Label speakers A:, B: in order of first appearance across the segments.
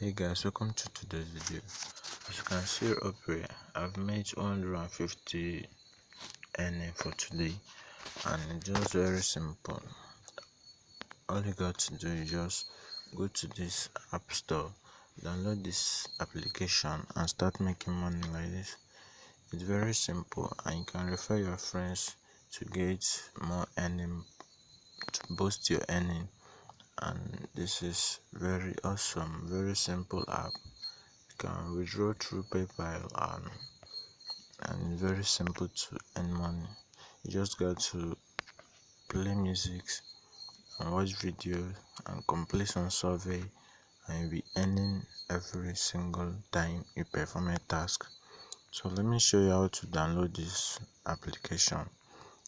A: Hey guys, welcome to today's video. As you can see up here, I've made 150 earning for today, and it's just very simple. All you got to do is just go to this app store, download this application and start making money like this. It's very simple and you can refer your friends to get more earning, to boost your earning. And this is very awesome, very simple app. You can withdraw through PayPal and it's very simple to earn money. You just got to play music and watch videos and complete some survey, and you'll be earning every single time you perform a task. So let me show you how to download this application.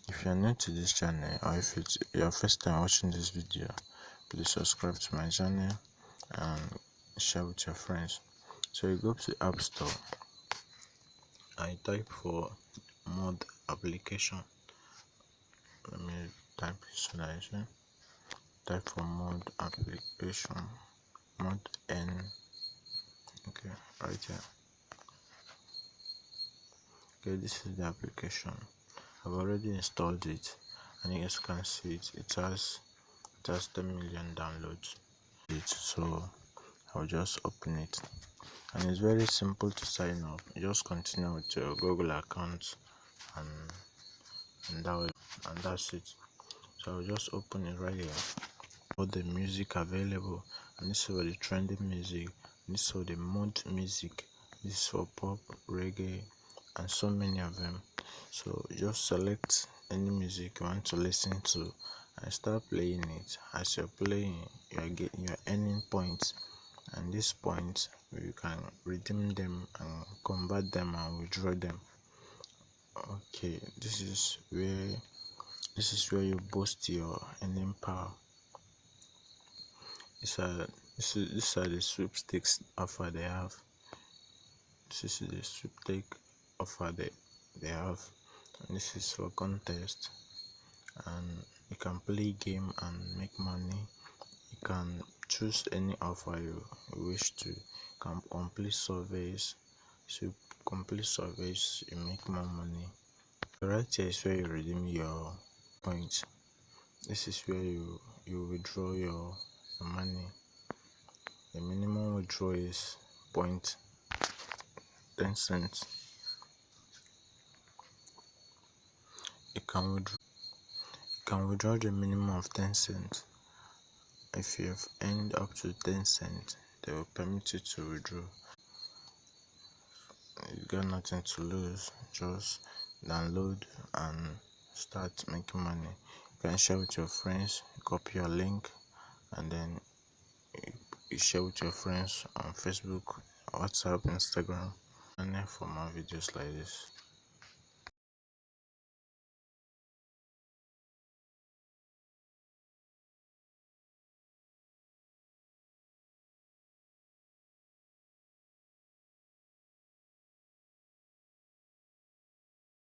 A: If you're new to this channel, or if it's your first time watching this video, please subscribe to my channel and share with your friends. So you go to App Store and type for mod application. Let me type so that I see. Type for mod application, mod N. Okay, right here. Okay, this is the application. I've already installed it, and as you can see, it has 10 million downloads. So I'll just open it, and it's very simple to sign up. You just continue with your Google account, and that's it. So I'll just open it right here. All the music available, and this is for the trending music, this is for the mood music, this is for pop, reggae, and so many of them. So just select any music you want to listen to and start playing it. As you're playing, you're earning points, and these points you can redeem them and convert them and withdraw them. Okay, this is where you boost your earning power. These are the sweepstakes offer they have. This is the sweepstake offer they have, and this is for contest, and you can play game and make money. You can choose any offer you wish to. You can complete surveys. So you complete surveys, you make more money. Right here is where you redeem your points. This is where you withdraw your money. The minimum withdrawal is 0.10 cents. You can withdraw the minimum of 10 cents. If you have earned up to 10 cents, they will permit you to withdraw. You got nothing to lose. Just download and start making money. You can share with your friends, copy your link, and then you share with your friends on Facebook, WhatsApp, Instagram, and for more videos like this.